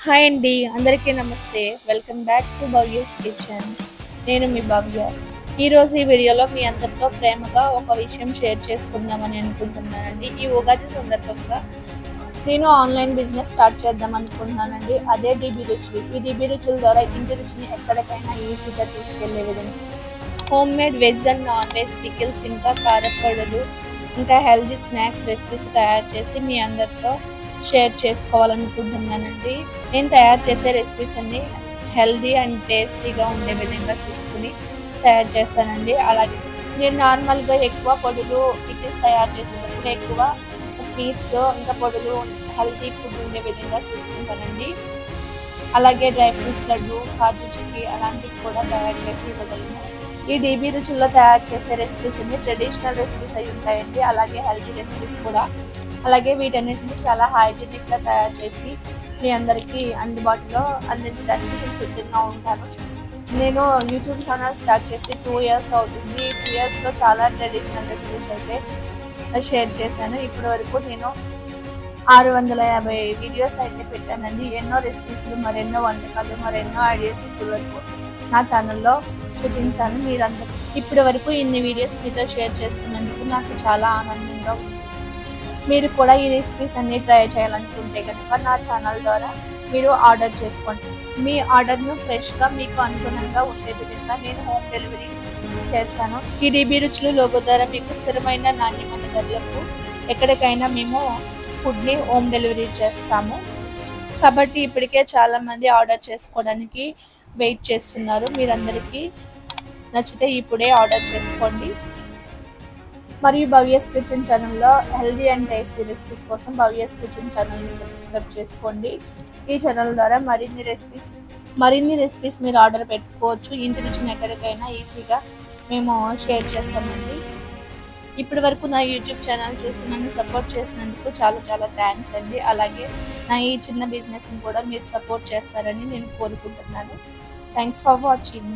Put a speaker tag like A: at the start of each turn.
A: Hi అండి, అందరికీ నమస్తే. Welcome back to Bhavya's kitchen. నేను మీ భవ్య. ఈరోజు ఈ వీడియోలో మీ అందరితో ప్రేమగా ఒక విషయం షేర్ చేసుకుందామని అనుకుంటున్నానండి. ఈ ఉగాది సందర్భంగా నేను ఆన్లైన్ బిజినెస్ స్టార్ట్ చేద్దాం అనుకుంటున్నానండి. అదే డిబి రుచులు. ఈ డిబి రుచుల ద్వారా ఇంటి రుచిని ఎక్కడికైనా ఈజీగా తీసుకెళ్లే విధంగా home made veg and non veg pickles, ఇంకా కారపొడులు, ఇంకా హెల్దీ స్నాక్స్ రెసిపీస్ తయారు చేసి మీ అందరితో షేర్ చేసుకోవాలనుకుంటున్నానండి. నేను తయారు చేసే రెసిపీస్ అన్ని హెల్దీ అండ్ టేస్టీగా ఉండే విధంగా చూసుకుని తయారు చేస్తానండి. అలాగే నేను నార్మల్గా ఎక్కువ పొడులు పికిల్స్ తయారు చేసేటప్పుడు ఎక్కువ స్వీట్స్ ఇంకా పొడులు హెల్దీ ఫుడ్ ఉండే విధంగా చూసుకుంటానండి. అలాగే డ్రై ఫ్రూట్స్ లడ్డు, కాజు చిక్కీ అలాంటివి కూడా తయారు చేసి ఇవ్వగలను. ఈ డిబి రుచుల్లో తయారు చేసే రెసిపీస్ అన్ని ట్రెడిషనల్ రెసిపీస్ అయి ఉంటాయండి. అలాగే హెల్తీ రెసిపీస్ కూడా. అలాగే వీటన్నిటిని చాలా హైజీనిక్గా తయారు చేసి మీ అందరికీ అందుబాటులో అందించడానికి నేను సిద్ధంగా ఉంటాను. నేను యూట్యూబ్ ఛానల్ స్టార్ట్ చేసి 2 years అవుతుంది. 2 yearsలో చాలా ట్రెడిషనల్ రెసిపీస్ అయితే షేర్ చేశాను. ఇప్పటి వరకు నేను 650 వీడియోస్ అయితే పెట్టానండి. ఎన్నో రెసిపీస్లు, మరెన్నో వంటకాలు, మరెన్నో ఐడియాస్ ఇప్పటి వరకు నా ఛానల్లో చూపించాను. మీరందరూ ఇప్పటి వరకు ఇన్ని వీడియోస్ మీతో షేర్ చేసుకున్నందుకు నాకు చాలా ఆనందంగా ఉంది. మీరు కూడా ఈ రెసిపీస్ అన్ని ట్రై చేయాలనుకుంటే కనుక నా ఛానల్ ద్వారా మీరు ఆర్డర్ చేసుకోండి. మీ ఆర్డర్ను ఫ్రెష్గా మీకు అనుగుణంగా ఉండే విధంగా నేను హోమ్ డెలివరీ చేస్తాను. ఈ డిబి రుచులు లోగో ద్వారా మీకు స్థిరమైన నాణ్యమైన ధరలకు ఎక్కడికైనా మేము ఫుడ్ని హోమ్ డెలివరీ చేస్తాము. కాబట్టి ఇప్పటికే చాలామంది ఆర్డర్ చేసుకోవడానికి వెయిట్ చేస్తున్నారు. మీరందరికీ నచ్చితే ఇప్పుడే ఆర్డర్ చేసుకోండి. మరియు భవ్యస్ కిచెన్ ఛానల్లో హెల్దీ అండ్ టేస్టీ రెసిపీస్ కోసం భవ్యస్ కిచెన్ ఛానల్ని సబ్స్క్రైబ్ చేసుకోండి. ఈ ఛానల్ ద్వారా మరిన్ని రెసిపీస్ మీరు ఆర్డర్ పెట్టుకోవచ్చు. ఇంటి రుచిని ఎక్కడికైనా ఈజీగా మేము షేర్ చేస్తామండి. ఇప్పటి వరకు నా యూట్యూబ్ ఛానల్ చూసి నన్ను సపోర్ట్ చేసినందుకు చాలా చాలా థ్యాంక్స్ అండి. అలాగే నా ఈ చిన్న బిజినెస్ని కూడా మీరు సపోర్ట్ చేస్తారని నేను కోరుకుంటున్నాను. Thanks for watching.